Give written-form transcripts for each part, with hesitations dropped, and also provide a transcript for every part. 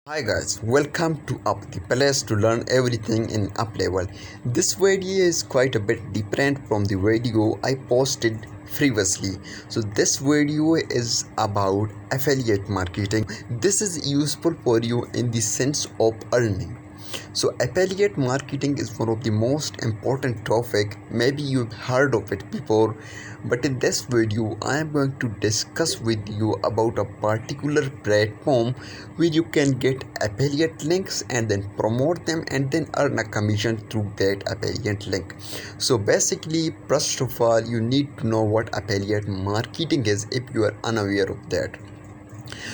Hi guys, welcome to Up, the place to learn everything in up level. This video is quite a bit different from the video I posted previously. So this video is about affiliate marketing. This is useful for you in the sense of earning. So affiliate marketing is one of the most important topic. Maybe you've heard of it before, but in this video I am going to discuss with you about a particular platform where you can get affiliate links and then promote them and then earn a commission through that affiliate link. So basically, first of all, you need to know what affiliate marketing is if you are unaware of that.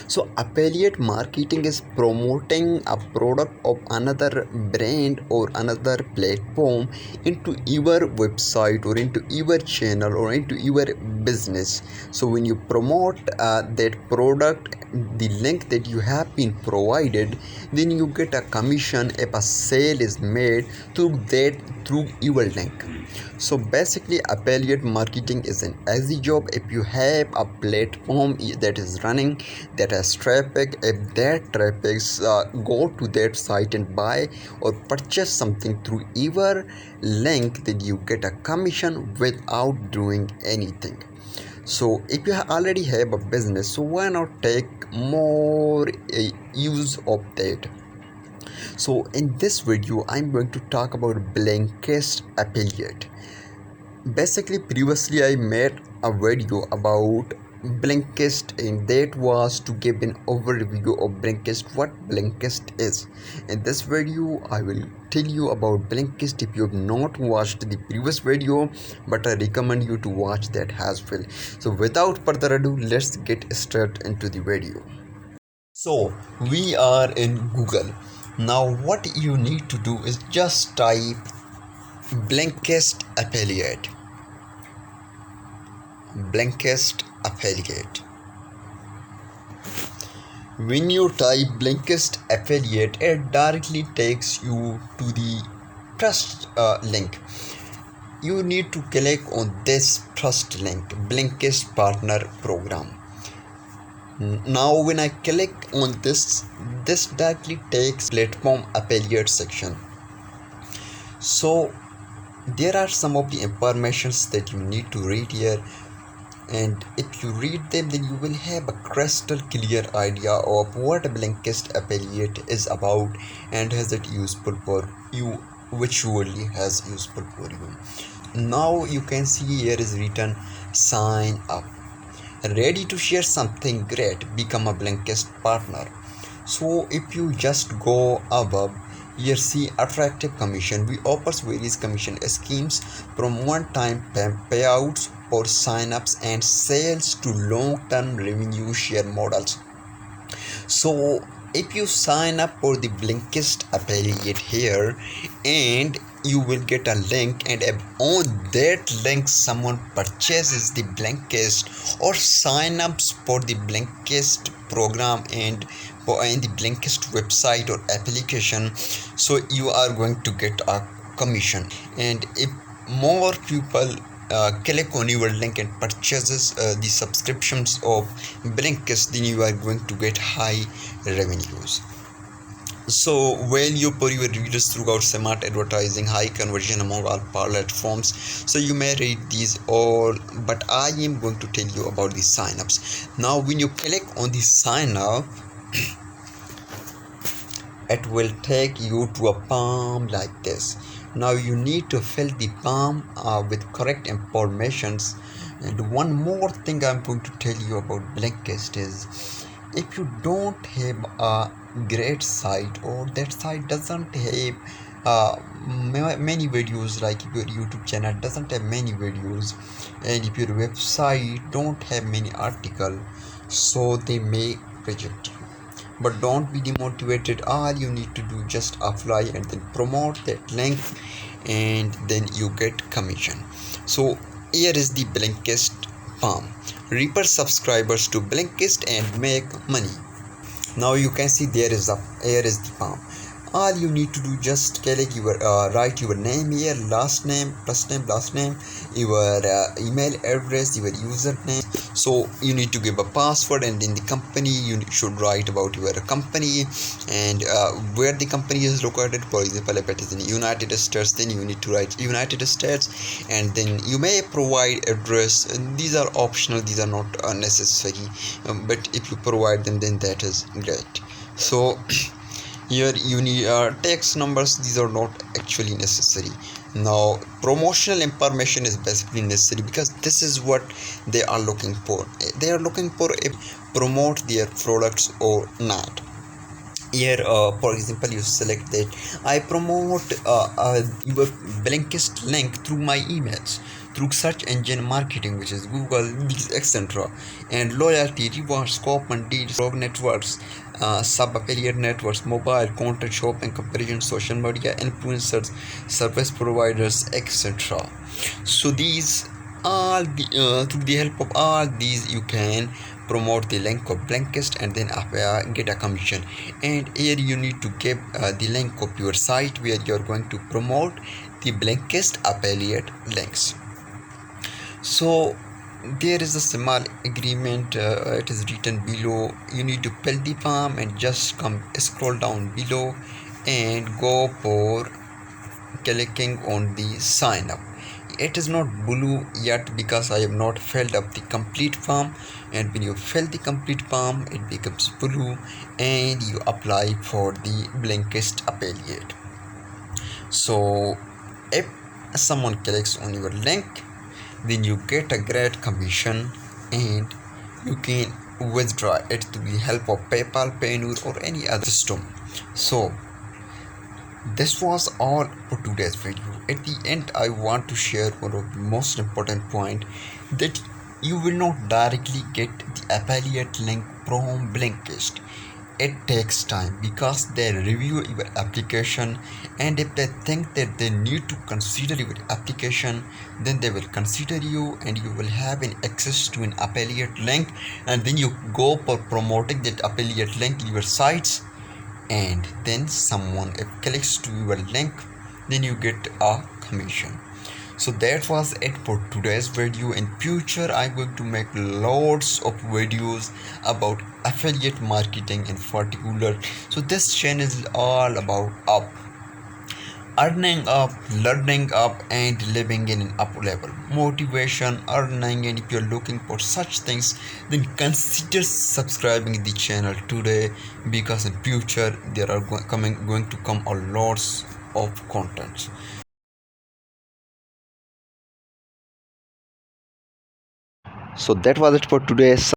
So affiliate marketing is promoting a product of another brand or another platform into your website or into your channel or into your business. So when you promote that product, the link that you have been provided, then you get a commission if a sale is made through your link. So basically, affiliate marketing is an easy job if you have a platform that is running, that has traffic. If that traffic go to that site and buy or purchase something through your link, then you get a commission without doing anything. So if you already have a business, so why not take more use of that? So in this video I'm going to talk about Blinkist affiliate. Basically, previously I made a video about Blinkist, and that was to give an overview of Blinkist, what Blinkist is. In this video I will tell you about Blinkist if you have not watched the previous video, but I recommend you to watch that as well. So without further ado, let's get straight into the video. So we are in Google. Now what you need to do is just type Blinkist affiliate. Blinkist affiliate. When you type Blinkist affiliate, it directly takes you to the trust link. You need to click on this trust link, Blinkist partner program. Now when I click on this directly takes platform affiliate section. So there are some of the informations that you need to read here, and if you read them, then you will have a crystal clear idea of what a Blinkist affiliate is about and has it useful for you, which surely has useful for you. Now you can see here is written sign up, ready to share something great, become a Blinkist partner. So if you just go above, here see attractive commission. We offers various commission schemes from one-time payouts for sign-ups and sales to long-term revenue share models. So if you sign up for the Blinkist affiliate here, and you will get a link, and if on that link someone purchases the Blinkist or sign ups for the Blinkist program and in the Blinkist website or application, so you are going to get a commission. And if more people click on your link and purchases the subscriptions of Blinkist, then you are going to get high revenues. So value for your readers throughout smart advertising, high conversion among all platforms. So you may read these all, but I am going to tell you about the sign-ups. Now when you click on the sign up, it will take you to a form like this. Now you need to fill the form with correct informations. And one more thing I'm going to tell you about Blinkist is, if you don't have a great site, or that site doesn't have many videos, like if your YouTube channel doesn't have many videos, and if your website don't have many articles, so they may reject you. But don't be demotivated. All you need to do just apply and then promote that link, and then you get commission. So here is the Blinkist farm. Refer subscribers to Blinkist and make money. Now you can see here is the farm. All you need to do, just click your write your name here, last name, first name, last name, your email address, your username. So you need to give a password, and in the company you should write about your company and where the company is located. For example, if it is in United States, then you need to write United States, and then you may provide address. And these are optional, these are not necessary, but if you provide them, then that is great. So here you need text numbers, these are not actually necessary. Now promotional information is basically necessary, because this is what they are looking for. They are looking for a promote their products or not. Here for example, you select that I promote your Blinkist link through my emails, through search engine marketing, which is Google, these etc., and loyalty, rewards, coupon deals, blog networks, sub affiliate networks, mobile content, shopping comparison, social media influencers, service providers, etc. So these all the through the help of all these you can promote the link of Blinkist, and then get a commission. And here you need to give the link of your site where you are going to promote the Blinkist affiliate links. So there is a small agreement, it is written below. You need to fill the form and just come scroll down below and go for clicking on the sign up. It is not blue yet because I have not filled up the complete form, and when you fill the complete form it becomes blue and you apply for the Blinkist affiliate. So if someone clicks on your link, then you get a great commission, and you can withdraw it to the help of PayPal, Payoneer or any other system. So this was all for today's video. At the end, I want to share one of the most important point, that you will not directly get the affiliate link from Blinkist. It takes time because they review your application, and if they think that they need to consider your application, then they will consider you and you will have an access to an affiliate link, and then you go for promoting that affiliate link in your sites, and then someone clicks to your link, then you get a commission. So that was it for today's video. In future I'm going to make lots of videos about affiliate marketing in particular. So this channel is all about earning up, learning up, and living in an up level, motivation, earning. And if you're looking for such things, then consider subscribing the channel today, because in future there are going to come a lots of contents. So that was it for today.